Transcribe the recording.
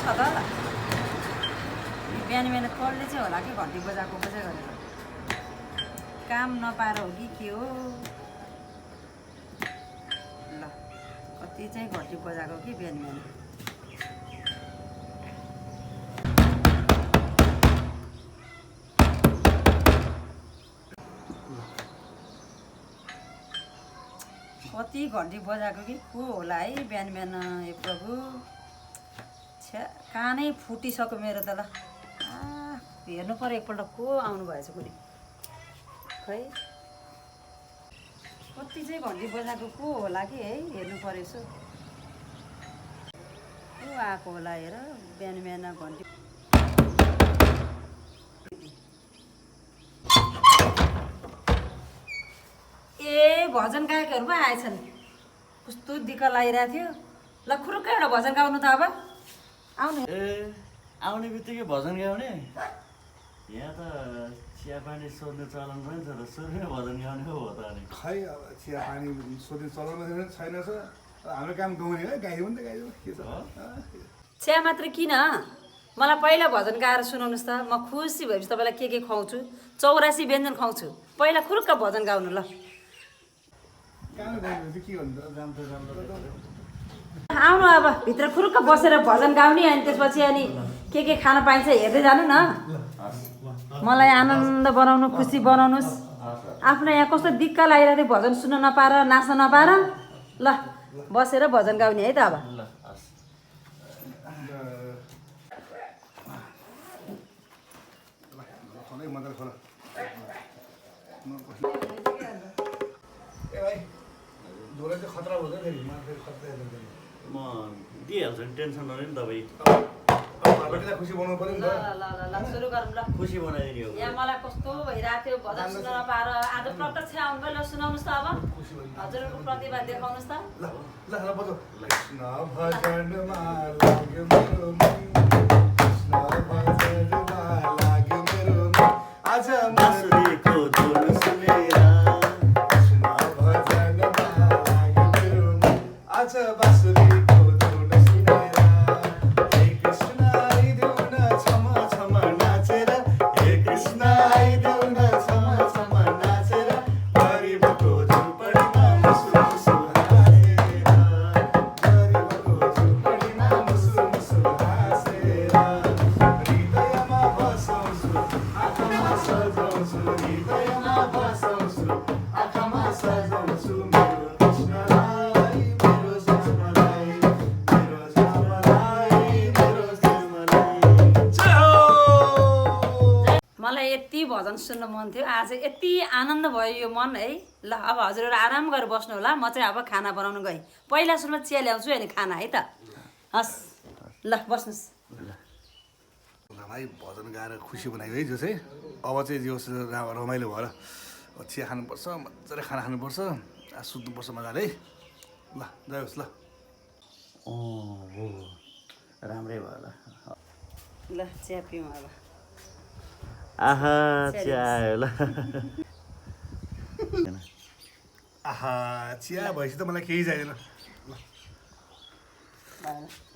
छ त बिहान बिहान कसले चाहिँ होला कि घन्टी बजाएको बजाइ गरेर काम नपाएर हो कि के हो ल कति चाहिँ घन्टी बजाएको कि बिहान बिहान कति घन्टी बजाएको कि को होला है बिहान बिहान ए प्रभु छ्या कानै फुटिसक्यो मेरो त ल हेर्नु पर्यो एकपल्ट को आउनु भएछ कुनै खै कति चाहिँ घन्टी बजाएको को होला कि है हेर्नु पर्यो यसो को आएको होला हेर बिहान बिहान घन्टी ए भजन गायकहरू पो आएछन् कस्तो दिक्क लागिरहेको थियो ल खुरुक्क एउटा भजन गाउनु त अब आउनु ए आउने बित्तिकै भजन गाउने यहाँ त चियापानी सोध्ने चलन पनि छ त सुरुमै भजन गाउने हो त अनि खै अब चियापानी सोध्ने चलन छैन छ हाम्रो काम गाउने है गाइदिउँ नि त गाइदिउँ के छ चिया मात्र किन मलाई पहिला भजन गाएर सुनाउनुहोस् त म खुसी भएपछि तपाईँलाई के खुवाउँछु 84 व्यञ्जन खुवाउँछु पहिला खुरुक्क भजन गाउनु ल कहाँ गाउने के भन्नु राम्रो आउनु अब भित्र खुरुक्क बसेर भजन गाउने अनि त्यसपछि अनि के खान पाइन्छ हेर्दै जानु न मलाई आनन्द बनाउनु खुसी बनाउनुहोस् आफ्नो यहाँ कस्तो दिक्क लागिरहेको थियो भजन सुन्न नपाएर नाच्न नपाएर ल बसेर भजन गाउने है त अब मजाले खोला ए भाइ धोला चाहिँ खतरा हुँदैन फेरि मान्छे खतरा हेर्दैन म दिइहाल्छु नि टेन्सन नलिनु तपाईँ घरबेटीलाई खुसी बनाउनु पर्यो नि त ल सुरु गरौँ ल खुसी बनाइदिने हो यहाँ मलाई कस्तो भइरहेको थियो भजन सुन्न नपाएर आज प्रत्यक्ष आउनुभयो ल सुनाउनुहोस् त अब हजुरहरूको प्रतिभा देखाउनुहोस् त ल ल ल बजाऊ कृष्ण भजनमा लाग्यो मेरो मन कृष्ण भजनमा लाग्यो मेरो मन आज बाँसुरीको धुन सुनेर कृष्ण भजनमा लाग्यो मेरो मन आज बाँसुरीको धुन सुनेर हे कृष्ण आइदेऊ न छम छम नाचेर हे कृष्ण आइदेऊ न छम छम नाचेर गरिबको झुपडीमा मुसु मुसु हाँसेर गरिबको झुपडीमा मुसु मुसु हाँसेर हृदयमा बसाउँछु आँखामा सजाउँछु हृदयमा बसाउँछु आँखामा सजाउँछु मेरो कृष्णलाई मेरो श्यामलाई मेरो श्यामलाई मेरो श्यामलाई जय हो मलाई यति भजन सुन्न मन थियो आज यति आनन्द भयो यो मन है ल अब हजुरहरू आराम गरेर बस्नु होला म चाहिँ अब खाना बनाउनु गएँ पहिला सुरुमा चिया ल्याउँछु अनि खाना है त हस् ल बस्नुहोस् ल भाइ भजन गाएर खुसी बनायो है जो चाहिँ अब चाहिँ जो रमाइलो भएर चिया खानुपर्छ मजाले खाना खानुपर्छ सुत्नुपर्छ मजाले है ल जय होस् ल हो राम्रै भयो ल ल चिया पिउँ अब आहा चिया आयो ल आहा चिया भएपछि त मलाई केही चाहिँदैन ल ल